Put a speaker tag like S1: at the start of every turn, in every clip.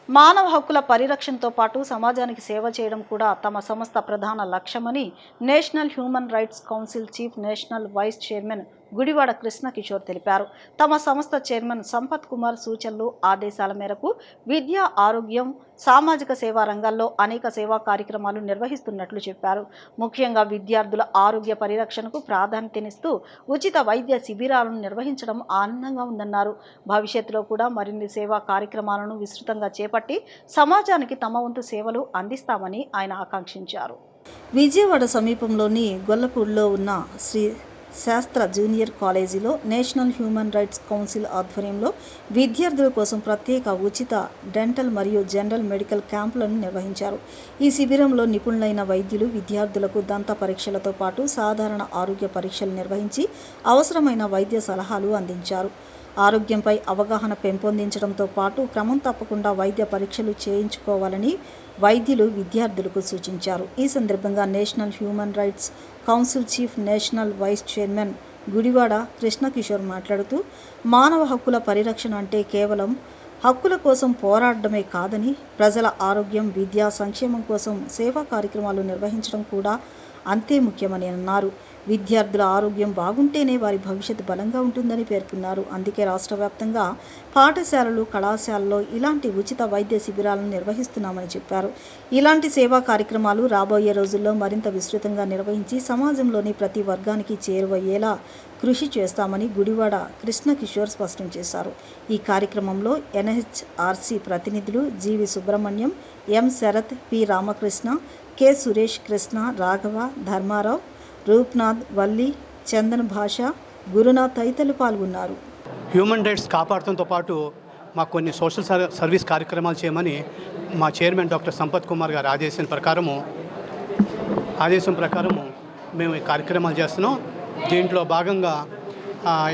S1: మానవ హక్కుల పరిరక్షణతో పాటు సమాజానికి సేవ చేయడం కూడా తమ సంస్థ ప్రధాన లక్ష్యమని national human rights council chief national vice chairman Gudivada Krishna Kishore తెలిపారు. తమ సంస్థ చైర్మన్ సంపత్ కుమార్ సూచనలు, ఆదేశాల మేరకు విద్య, ఆరోగ్యం, సామాజిక సేవా రంగాల్లో అనేక సేవా కార్యక్రమాలు నిర్వహిస్తున్నట్లు చెప్పారు. ముఖ్యంగా విద్యార్థుల ఆరోగ్య పరిరక్షణకు ప్రాధాన్యతనిస్తూ ఉచిత వైద్య శిబిరాలను నిర్వహించడం ఆనందంగా ఉందన్నారు. భవిష్యత్తులో కూడా మరిన్ని సేవా కార్యక్రమాలను విస్తృతంగా చేపట్టి సమాజానికి తమ వంతు సేవలు అందిస్తామని ఆయన ఆకాంక్షించారు. విజయవాడ సమీపంలోని గొల్లపూడిలో ఉన్న శ్రీ శాస్త్ర జూనియర్ కాలేజీలో నేషనల్ హ్యూమన్ రైట్స్ కౌన్సిల్ ఆధ్వర్యంలో విద్యార్థుల కోసం ప్రత్యేక ఉచిత డెంటల్ మరియు జనరల్ మెడికల్ క్యాంపులను నిర్వహించారు. ఈ శిబిరంలో నిపుణులైన వైద్యులు విద్యార్థులకు దంత పరీక్షలతో పాటు సాధారణ ఆరోగ్య పరీక్షలు నిర్వహించి అవసరమైన వైద్య సలహాలు అందించారు. ఆరోగ్యంపై అవగాహన పెంపొందించడంతో పాటు క్రమం తప్పకుండా వైద్య పరీక్షలు చేయించుకోవాలని వైద్యులు విద్యార్థులకు సూచించారు. ఈ సందర్భంగా national human rights council chief national vice chairman Gudivada Krishna Kishore మాట్లాడుతూ, మానవ హక్కుల పరిరక్షణ అంటే కేవలం హక్కుల కోసం పోరాడమే కాదని, ప్రజల ఆరోగ్యం, విద్య, సంక్షేమం కోసం సేవా కార్యక్రమాలు నిర్వహించడం కూడా అంతే ముఖ్యమని అన్నారు. విద్యార్థుల ఆరోగ్యం బాగుంటేనే వారి భవిష్యత్తు బలంగా ఉంటుందని పేర్కొన్నారు. అందుకే రాష్ట్ర వ్యాప్తంగా పాఠశాలలు, కళాశాలలో ఇలాంటి ఉచిత వైద్య శిబిరాలను నిర్వహిస్తున్నామని చెప్పారు. ఇలాంటి సేవా కార్యక్రమాలు రాబోయే రోజుల్లో మరింత విస్తృతంగా నిర్వహించి సమాజంలోని ప్రతి వర్గానికి చేరువయ్యేలా కృషి చేస్తామని గుడివాడ కృష్ణ కిషోర్ స్పష్టం చేశారు. ఈ కార్యక్రమంలో ఎన్హెచ్ఆర్సీ ప్రతినిధులు జీవి సుబ్రహ్మణ్యం, ఎం శరత్, పి రామకృష్ణ, కె సురేష్ కృష్ణ, రాఘవ, ధర్మారావు, రూప్నాథ్, వల్లి, చందన్ భాష, గురునాథ్ తదితరులు పాల్గొన్నారు.
S2: హ్యూమన్ రైట్స్ కాపాడటంతో పాటు మాకు కొన్ని సోషల్ సర్వీస్ కార్యక్రమాలు చేయమని మా చైర్మన్ డాక్టర్ సంపత్ కుమార్ గారి ఆదేశం ప్రకారము మేము ఈ కార్యక్రమాలు చేస్తున్నాం. దీంట్లో భాగంగా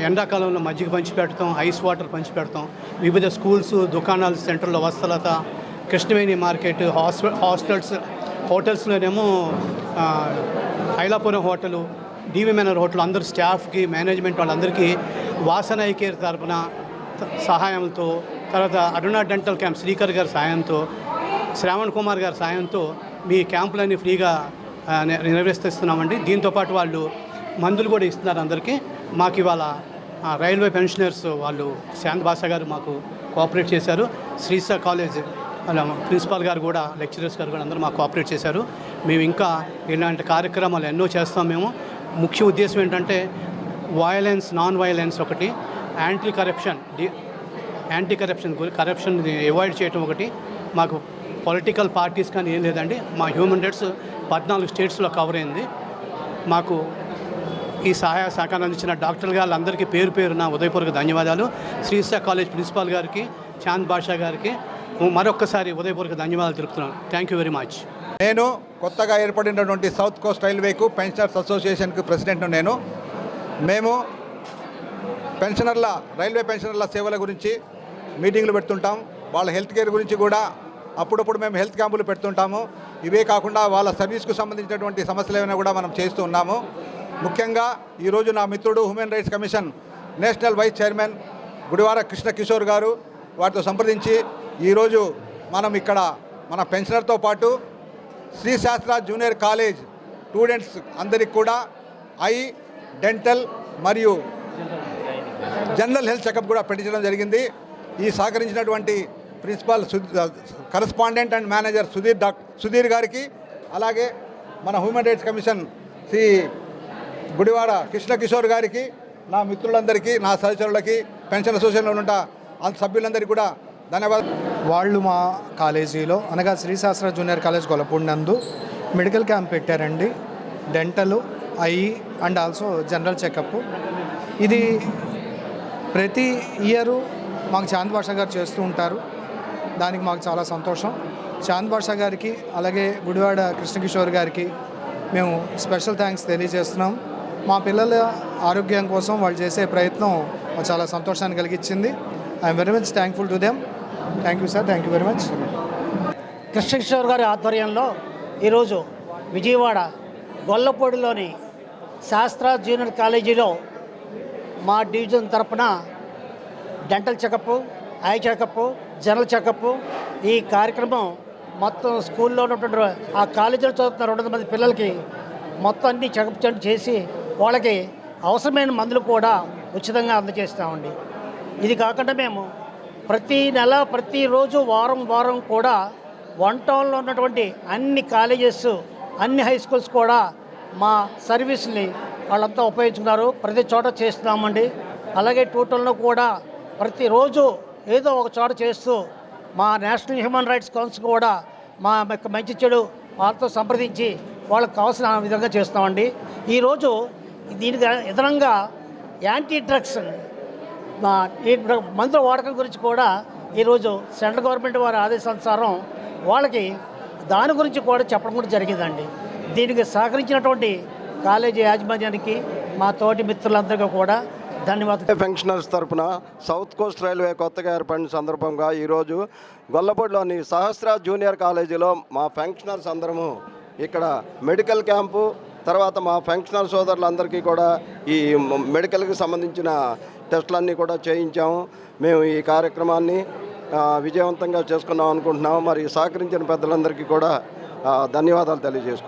S2: ఎండాకాలంలో మజ్జిగ పంచిపెడతాం, ఐస్ వాటర్ పంచిపెడతాం, వివిధ స్కూల్స్, దుకాణాలు, సెంటర్లో వస్తలత, కృష్ణవేణి మార్కెట్, హోటల్స్లోనేమో ఐలాపురం హోటలు, డివి మేనర్ హోటల్ అందరు స్టాఫ్కి, మేనేజ్మెంట్ వాళ్ళందరికీ వాసన ఐకేర్ తరపున సహాయంతో, తర్వాత అరుణ డెంటల్ క్యాంప్ శ్రీకర్ గారి సాయంతో, శ్రావణ్ కుమార్ గారి సాయంతో మీ క్యాంపులన్నీ ఫ్రీగా నిర్వహిస్తున్నామండి. దీంతోపాటు వాళ్ళు మందులు కూడా ఇస్తున్నారు అందరికీ. మాకు ఇవాళ రైల్వే పెన్షనర్స్ వాళ్ళు శాంత్ భాష గారు మాకు కోఆపరేట్ చేశారు. శ్రీశా కాలేజ్ ప్రిన్సిపాల్ గారు కూడా, లెక్చరర్స్ గారు కూడా అందరూ మాకు కోఆపరేట్ చేశారు. మేము ఇంకా ఇలాంటి కార్యక్రమాలు ఎన్నో చేస్తాం. మేము ముఖ్య ఉద్దేశం ఏంటంటే వయలెన్స్, నాన్ వయలెన్స్ ఒకటి, యాంటీ కరప్షన్ అవాయిడ్ చేయటం ఒకటి. మాకు పొలిటికల్ పార్టీస్ కానీ ఏం లేదండి. మా హ్యూమన్ రైట్స్ 14 స్టేట్స్లో కవర్ అయింది. మాకు ఈ సహాయ సహకారం అందించిన డాక్టర్ గారందరికీ పేరు పేరున ఉదయపూర్వక ధన్యవాదాలు. శ్రీశా కాలేజ్ ప్రిన్సిపాల్ గారికి, చాంద్ బాషా గారికి మరొక్కసారి ఉదయపూర్వక ధన్యవాదాలు తెలుపుతున్నాను. Thank you very much.
S3: నేను కొత్తగా ఏర్పడినటువంటి సౌత్ కోస్ట్ రైల్వేకు పెన్షనర్స్ అసోసియేషన్కు ప్రెసిడెంట్ను. మేము రైల్వే పెన్షనర్ల సేవల గురించి మీటింగ్లు పెడుతుంటాం. వాళ్ళ హెల్త్ కేర్ గురించి కూడా అప్పుడప్పుడు మేము హెల్త్ క్యాంపులు పెడుతుంటాము. ఇవే కాకుండా వాళ్ళ సర్వీస్కు సంబంధించినటువంటి సమస్యలు ఏమైనా కూడా మనం చేస్తూ ఉన్నాము. ముఖ్యంగా ఈరోజు నా మిత్రుడు human rights commission national vice chairman Gudivada Krishna Kishore గారు వారితో సంప్రదించి ఈరోజు మనం ఇక్కడ మన పెన్షనర్తో పాటు శ్రీ శాస్త్ర జూనియర్ కాలేజ్ స్టూడెంట్స్ అందరికి కూడా ఐ, డెంటల్ మరియు జనరల్ హెల్త్ చెకప్ కూడా పెట్టించడం జరిగింది. ఈ సహకరించినటువంటి principal, correspondent and manager Sudheer గారికి, అలాగే మన human rights commission Shri Gudivada Krishna Kishore గారికి, నా మిత్రులందరికీ, నా సహచరులకి, పెన్షన్ అసోసియేషన్లో ఉన్న సభ్యులందరికీ కూడా ధన్యవాదాలు.
S4: వాళ్ళు మా కాలేజీలో అనగా శ్రీశాస్త్ర జూనియర్ కాలేజ్ గొల్లపూడి నందు మెడికల్ క్యాంప్ పెట్టారండి. Dental, I and also general checkup. ఇది ప్రతి ఇయరు మాకు చాంద్ భాష గారు చేస్తూ ఉంటారు. దానికి మాకు చాలా సంతోషం. చాంద్ భాష గారికి అలాగే గుడివాడ కృష్ణకిషోర్ గారికి మేము స్పెషల్ థ్యాంక్స్ తెలియజేస్తున్నాం. మా పిల్లల ఆరోగ్యం కోసం వాళ్ళు చేసే ప్రయత్నం చాలా సంతోషాన్ని కలిగించింది. I'm very much thankful to them. Thank you sir, thank you very much.
S5: Krishna Kishore గారి ఆధ్వర్యంలో ఈరోజు విజయవాడ గొల్లపూడిలోని శాస్త్ర జూనియర్ కాలేజీలో మా డివిజన్ తరపున dental checkup, eye checkup, general checkup, ఈ కార్యక్రమం మొత్తం స్కూల్లో ఉన్నటువంటి ఆ కాలేజీలో చదువుతున్న 200 మంది పిల్లలకి మొత్తం అన్ని చెకప్ చేసి వాళ్ళకి అవసరమైన మందులు కూడా ఉచితంగా అందజేస్తామండి. ఇది కాకుండా మేము ప్రతి నెల ప్రతిరోజు వారం కూడా 1 టౌన్లో ఉన్నటువంటి అన్ని కాలేజెస్ అన్ని హై స్కూల్స్ కూడా మా సర్వీస్ని వాళ్ళంతా ఉపయోగించుకున్నారు. ప్రతి చోట చేస్తున్నామండి. అలాగే 2 టౌన్లో కూడా ప్రతిరోజు ఏదో ఒక చోట చేస్తూ మా నేషనల్ హ్యూమన్ రైట్స్ కౌన్సిల్ కూడా మా మంచి చెడు వాళ్ళతో సంప్రదించి వాళ్ళకి కావాల్సిన విధంగా చేస్తామండి. ఈరోజు దీనికి అదనంగా యాంటీ డ్రగ్స్ ఈ మందుల వాడకం గురించి కూడా ఈరోజు సెంట్రల్ గవర్నమెంట్ వారి ఆదేశానుసారం వాళ్ళకి దాని గురించి కూడా చెప్పడం కూడా జరిగిందండి. దీనికి సహకరించినటువంటి కాలేజీ యాజమాన్యానికి మా తోటి మిత్రులందరికీ కూడా ధన్యవాదాలు.
S6: పెన్షనర్స్ తరఫున సౌత్ కోస్ట్ రైల్వే కొత్తగా ఏర్పడిన సందర్భంగా ఈరోజు గొల్లపూడిలోని సహస్ర జూనియర్ కాలేజీలో మా పెన్షనర్స్ అందరము ఇక్కడ మెడికల్ క్యాంపు, తర్వాత మా పెన్షనర్ సోదరులందరికీ కూడా ఈ మెడికల్కి సంబంధించిన టెస్టులన్నీ కూడా చేయించాము. మేము ఈ కార్యక్రమాన్ని విజయవంతంగా చేసుకున్నాం అనుకుంటున్నాము. మరి సహకరించిన పెద్దలందరికీ కూడా ధన్యవాదాలు తెలియజేసుకుంటాం.